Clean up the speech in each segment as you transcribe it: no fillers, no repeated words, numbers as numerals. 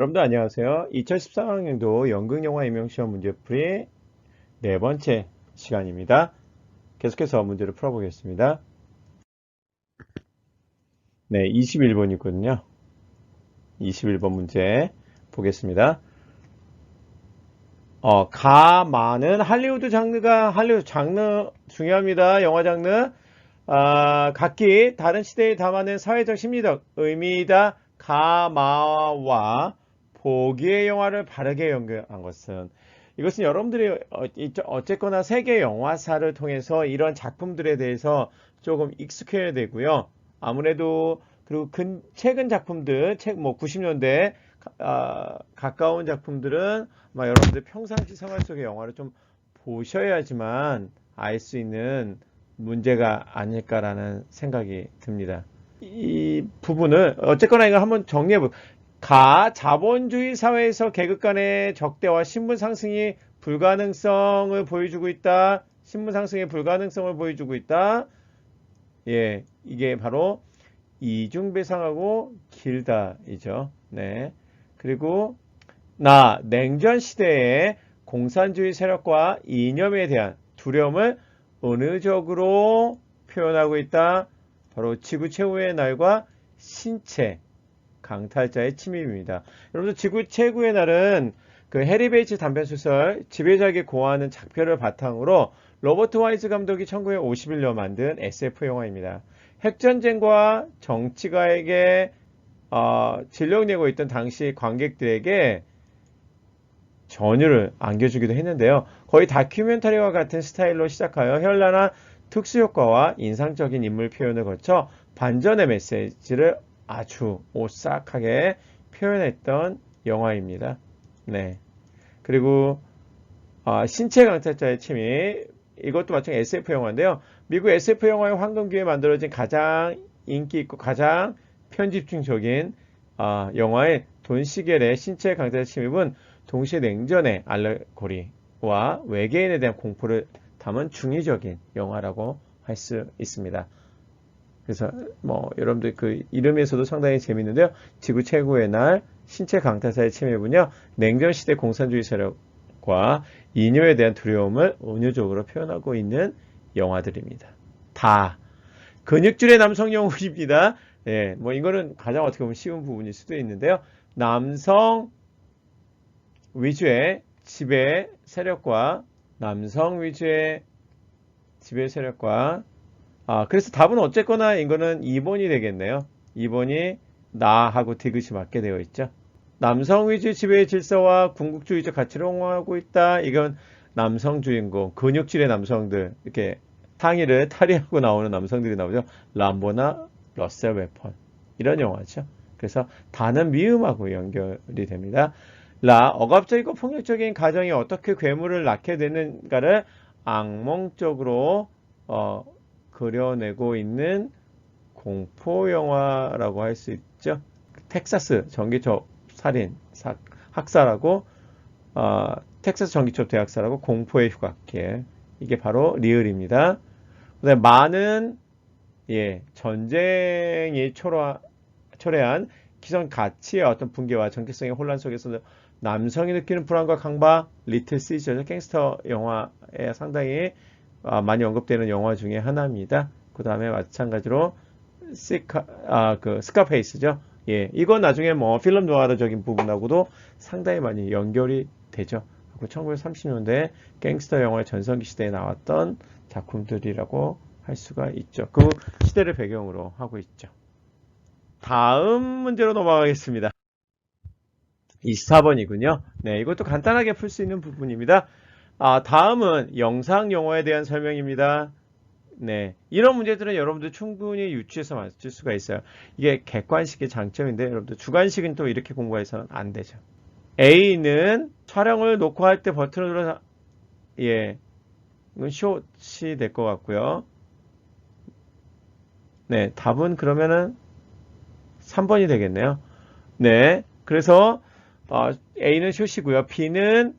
여러분들 안녕하세요. 2014학년도 연극영화 임용시험 문제풀이 네 번째 시간입니다. 계속해서 문제를 풀어보겠습니다. 네, 21번이거든요. 21번 문제 보겠습니다. 가많은 할리우드 장르 중요합니다. 영화 장르. 각기 다른 시대에 담아낸 사회적 심리적 의미이다. 가마와 보기의 영화를 바르게 연결한 것은 이것은 여러분들이 어쨌거나 세계 영화사를 통해서 이런 작품들에 대해서 조금 익숙해야 되고요. 아무래도 그리고 최근 작품들, 뭐 90년대 가까운 작품들은 아마 여러분들 평상시 생활 속의 영화를 좀 보셔야지만 알 수 있는 문제가 아닐까라는 생각이 듭니다. 이 부분을 어쨌거나 이거 한번 정리해볼게요. 자본주의 사회에서 계급 간의 적대와 신분 상승이 불가능성을 보여주고 있다. 신분 상승의 불가능성을 보여주고 있다. 예, 이게 바로 이중배상하고 길다이죠. 네. 그리고 냉전 시대의 공산주의 세력과 이념에 대한 두려움을 은유적으로 표현하고 있다. 바로 지구 최후의 날과 신체 강탈자의 침입입니다. 여러분들 지구 최후의 날은 그 해리 베이츠 단편 소설 지배자에게 고하는 작별을 바탕으로 로버트 와이즈 감독이 1951년 만든 SF 영화입니다. 핵전쟁과 정치가에게 진령내고 있던 당시 관객들에게 전율을 안겨주기도 했는데요. 거의 다큐멘터리와 같은 스타일로 시작하여 현란한 특수효과와 인상적인 인물 표현을 거쳐 반전의 메시지를 아주 오싹하게 표현했던 영화입니다. 네. 그리고 신체 강탈자의 침입, 이것도 마찬가지 SF 영화인데요. 미국 SF 영화의 황금기에 만들어진 가장 인기 있고 가장 편집중적인 영화의 돈 시겔의 신체 강탈자 침입은 동시에 냉전의 알레고리와 외계인에 대한 공포를 담은 중의적인 영화라고 할 수 있습니다. 그래서 뭐 여러분들 그 이름에서도 상당히 재밌는데요. 지구 최고의 날, 신체 강탈자의 침입은요, 냉전 시대 공산주의 세력과 이념에 대한 두려움을 은유적으로 표현하고 있는 영화들입니다. 다 근육질의 남성 영웅입니다. 예, 뭐 이거는 가장 어떻게 보면 쉬운 부분일 수도 있는데요. 남성 위주의 지배 세력과 남성 위주의 지배 세력과 그래서 답은 어쨌거나 이거는 2번이 되겠네요. 2번이 나하고 디귿이 맞게 되어 있죠. 남성 위주 지배의 질서와 궁극주의적 가치를 옹호하고 있다. 이건 남성 주인공, 근육질의 남성들, 이렇게 상의를 탈의하고 나오는 남성들이 나오죠. 람보나 러셀 웨폰. 이런 영화죠. 그래서 다는 미음하고 연결이 됩니다. 억압적이고 폭력적인 가정이 어떻게 괴물을 낳게 되는가를 악몽적으로 그려내고 있는 공포 영화라고 할 수 있죠. 텍사스 전기톱 살인 학살하고 텍사스 전기톱 대학살하고 공포의 휴가길, 이게 바로 리을입니다. 그다음에 많은 전쟁이 초래한 기존 가치의 어떤 붕괴와 정체성의 혼란 속에서 남성이 느끼는 불안과 강박, 리틀 시저죠. 갱스터 영화에 상당히 많이 언급되는 영화 중에 하나입니다. 그 다음에 마찬가지로 스카페이스죠. 예, 이건 나중에 뭐 필름 노아르적인 부분하고도 상당히 많이 연결이 되죠. 그리고 1930년대 갱스터 영화의 전성기 시대에 나왔던 작품들이라고 할 수가 있죠. 그 시대를 배경으로 하고 있죠. 다음 문제로 넘어가겠습니다. 24번이군요. 네, 이것도 간단하게 풀 수 있는 부분입니다. 다음은 영상 용어에 대한 설명입니다. 네, 이런 문제들은 여러분들 충분히 유추해서 맞출 수가 있어요. 이게 객관식의 장점인데 여러분들 주관식은 또 이렇게 공부해서는 안 되죠. A는 촬영을 녹화할 때 버튼을 눌러서 이건 숏이 될 것 같고요. 네, 답은 그러면은 3번이 되겠네요. 네, 그래서 A는 숏이고요. B는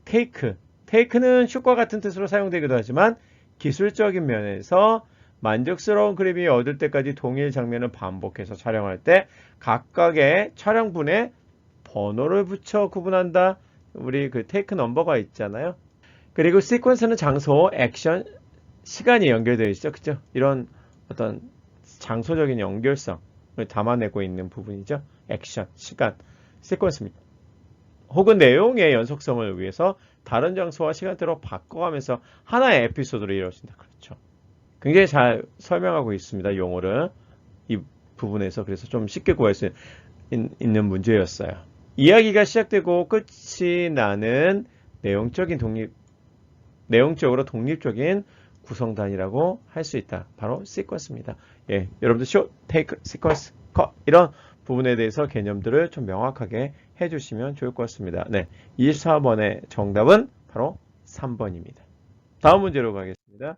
테이크. 테이크는 슛과 같은 뜻으로 사용되기도 하지만 기술적인 면에서 만족스러운 그림이 얻을 때까지 동일 장면을 반복해서 촬영할 때 각각의 촬영분의 번호를 붙여 구분한다. 우리 그 테이크 넘버가 있잖아요. 그리고 시퀀스는 장소, 액션, 시간이 연결되어 있죠. 그죠? 이런 어떤 장소적인 연결성을 담아내고 있는 부분이죠. 액션, 시간, 시퀀스입니다. 혹은 내용의 연속성을 위해서 다른 장소와 시간대로 바꿔가면서 하나의 에피소드를 이루어진다. 그렇죠. 굉장히 잘 설명하고 있습니다. 용어를. 이 부분에서. 그래서 좀 쉽게 구할 수 있는 문제였어요. 이야기가 시작되고 끝이 나는 내용적으로 독립적인 구성단이라고 할 수 있다. 바로 시퀀스입니다. 예, 여러분들 쇼, 테이크, 시퀀스, 컷 이런 부분에 대해서 개념들을 좀 명확하게 해주시면 좋을 것 같습니다. 네, 24번의 정답은 바로 3번입니다. 다음 문제로 가겠습니다.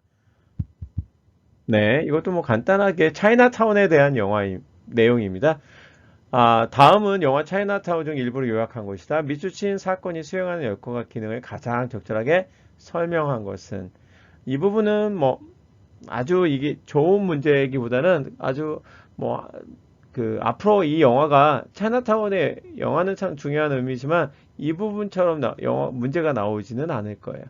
네, 이것도 뭐 간단하게 차이나타운에 대한 영화 내용입니다. 다음은 영화 차이나타운 중 일부를 요약한 것이다. 미추친 사건이 수행하는 역할과 기능을 가장 적절하게 설명한 것은 이 부분은 뭐 아주 이게 좋은 문제이기보다는 아주 뭐 앞으로 이 영화가 차이나타운의 영화는 참 중요한 의미지만 이 부분처럼 문제가 나오지는 않을 거예요.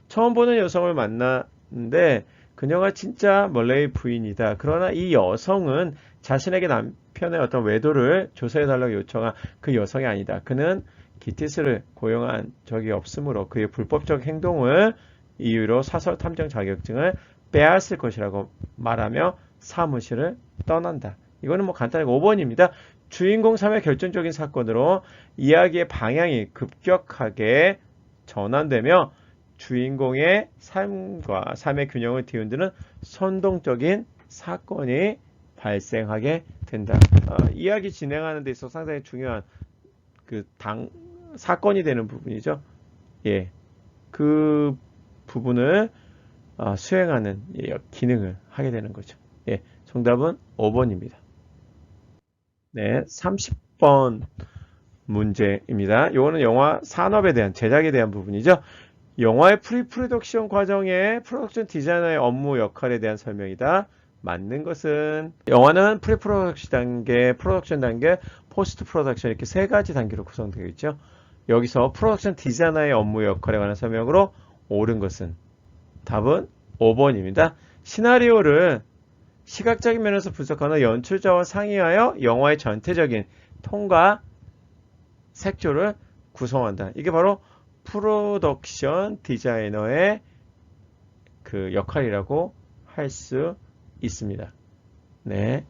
처음 보는 여성을 만났는데 그녀가 진짜 멀레이 부인이다. 그러나 이 여성은 자신에게 남편의 어떤 외도를 조사해달라고 요청한 그 여성이 아니다. 그는 기티스를 고용한 적이 없으므로 그의 불법적 행동을 이유로 사설 탐정 자격증을 빼앗을 것이라고 말하며 사무실을 떠난다. 이거는 뭐 간단하게 5번입니다. 주인공 삶의 결정적인 사건으로 이야기의 방향이 급격하게 전환되며 주인공의 삶과 삶의 균형을 뒤흔드는 선동적인 사건이 발생하게 된다. 이야기 진행하는 데 있어서 상당히 중요한 사건이 되는 부분이죠. 예, 그 부분을 수행하는 기능을 하게 되는 거죠. 예, 정답은 5번입니다. 네, 30번 문제입니다. 이거는 영화 산업에 대한 제작에 대한 부분이죠. 영화의 프리프로덕션 과정의 프로덕션 디자이너의 업무 역할에 대한 설명이다. 맞는 것은 영화는 프리프로덕션 단계, 프로덕션 단계, 포스트 프로덕션 이렇게 세 가지 단계로 구성되어 있죠. 여기서 프로덕션 디자이너의 업무 역할에 관한 설명으로 옳은 것은 답은 5번입니다. 시나리오를 시각적인 면에서 분석하는 연출자와 상의하여 영화의 전체적인 톤과 색조를 구성한다. 이게 바로 프로덕션 디자이너의 그 역할이라고 할 수 있습니다. 네.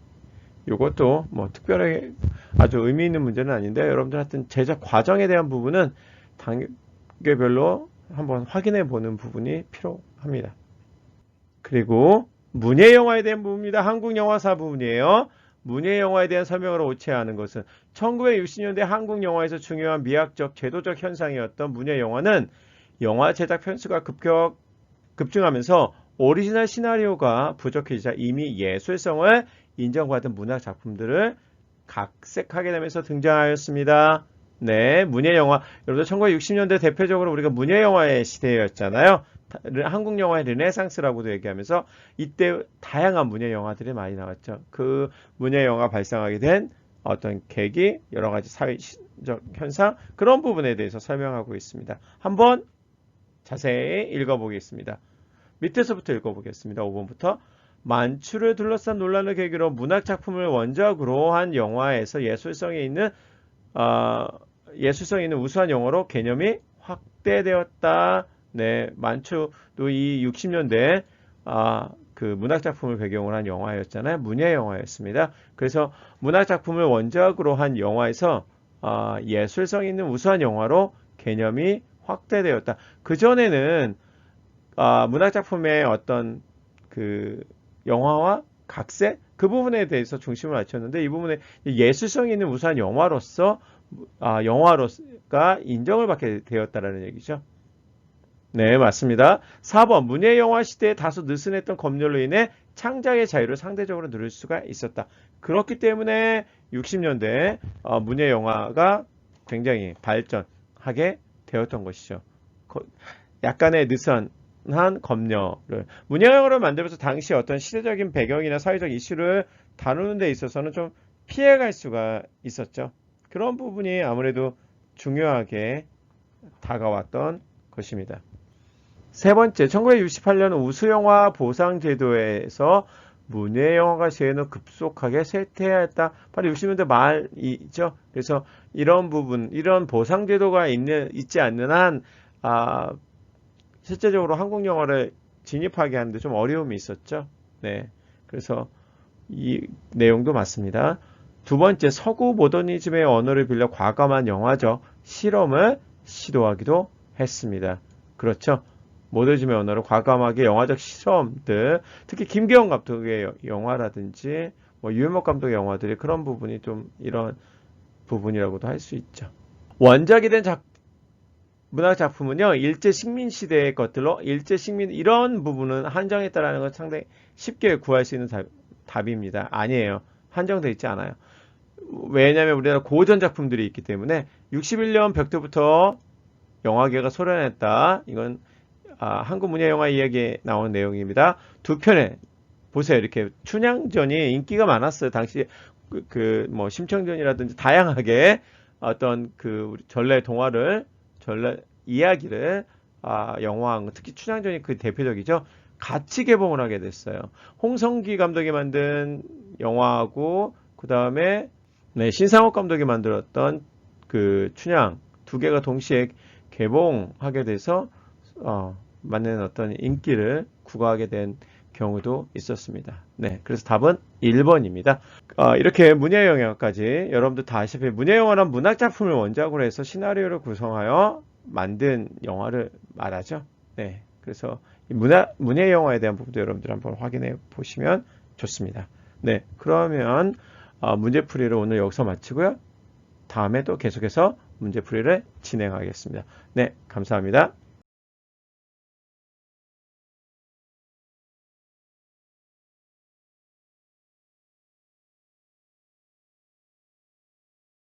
이것도 뭐 특별하게 아주 의미 있는 문제는 아닌데 여러분들 하여튼 제작 과정에 대한 부분은 단계별로 한번 확인해 보는 부분이 필요합니다. 그리고 문예 영화에 대한 부분입니다. 한국 영화사 부분이에요. 문예 영화에 대한 설명으로 옳지 않은 것은 1960년대 한국 영화에서 중요한 미학적, 제도적 현상이었던 문예 영화는 영화 제작 편수가 급증하면서 오리지널 시나리오가 부족해지자 이미 예술성을 인정받은 문학 작품들을 각색하게 되면서 등장하였습니다. 네, 문예 영화. 여러분들 1960년대 대표적으로 우리가 문예 영화의 시대였잖아요. 한국 영화의 르네상스라고도 얘기하면서 이때 다양한 문예 영화들이 많이 나왔죠. 그 문예 영화 발생하게 된 어떤 계기, 여러 가지 사회적 현상, 그런 부분에 대해서 설명하고 있습니다. 한번 자세히 읽어보겠습니다. 밑에서부터 읽어보겠습니다. 5번부터. 만추를 둘러싼 논란을 계기로 문학작품을 원작으로 한 영화에서 예술성이 있는 우수한 영어로 개념이 확대되었다. 네, 만추도 이 60년대 그 문학작품을 배경으로 한 영화였잖아요. 문예 영화였습니다. 그래서 문학작품을 원작으로 한 영화에서 예술성 있는 우수한 영화로 개념이 확대되었다. 그전에는 문학작품의 어떤 그 영화와 각색 그 부분에 대해서 중심을 맞췄는데 이 부분에 예술성이 있는 우수한 영화가 인정을 받게 되었다라는 얘기죠. 네, 맞습니다. 4번 문예 영화 시대에 다소 느슨했던 검열로 인해 창작의 자유를 상대적으로 누릴 수가 있었다. 그렇기 때문에 60년대 문예 영화가 굉장히 발전하게 되었던 것이죠. 약간의 느슨한 검열을 문예 영화를 만들면서 당시 어떤 시대적인 배경이나 사회적 이슈를 다루는 데 있어서는 좀 피해갈 수가 있었죠. 그런 부분이 아무래도 중요하게 다가왔던 것입니다. 세 번째, 1968년 우수영화 보상제도에서 문예영화가 시에는 급속하게 쇠퇴했다. 바로 60년대 말이죠. 그래서 이런 부분, 이런 보상제도가 있지 않는 한, 실제적으로 한국 영화를 진입하게 하는데 좀 어려움이 있었죠. 네. 그래서 이 내용도 맞습니다. 두 번째, 서구 모더니즘의 언어를 빌려 과감한 영화적 실험을 시도하기도 했습니다. 그렇죠. 모더니즘의 언어로 과감하게 영화적 실험들, 특히 김계원 감독의 영화라든지 뭐 유현목 감독의 영화들이 그런 부분이 좀 이런 부분이라고도 할 수 있죠. 원작이 된 문학 작품은요, 일제 식민 시대의 것들로 일제 식민 이런 부분은 한정했다라는 건 상당히 쉽게 구할 수 있는 답입니다. 아니에요. 한정되어 있지 않아요. 왜냐하면 우리나라 고전 작품들이 있기 때문에 61년 벽두부터 영화계가 소련했다. 이건 한국 문예영화 이야기에 나온 내용입니다. 두 편에 보세요. 이렇게 춘향전이 인기가 많았어요. 당시 뭐 심청전이라든지 다양하게 어떤 우리 전래 동화를 전래 이야기를 영화한 특히 춘향전이 그 대표적이죠. 같이 개봉을 하게 됐어요. 홍성기 감독이 만든 영화하고 그 다음에 신상옥 감독이 만들었던 그 춘향 두 개가 동시에 개봉하게 돼서 맞는 어떤 인기를 구가하게 된 경우도 있었습니다. 네, 그래서 답은 1번입니다. 이렇게 문예영화까지 여러분들 다 아시다시피 문예영화란 문학작품을 원작으로 해서 시나리오를 구성하여 만든 영화를 말하죠. 네, 그래서 문예영화에 대한 부분도 여러분들 한번 확인해 보시면 좋습니다. 네, 그러면 문제풀이를 오늘 여기서 마치고요. 다음에 또 계속해서 문제풀이를 진행하겠습니다. 네, 감사합니다.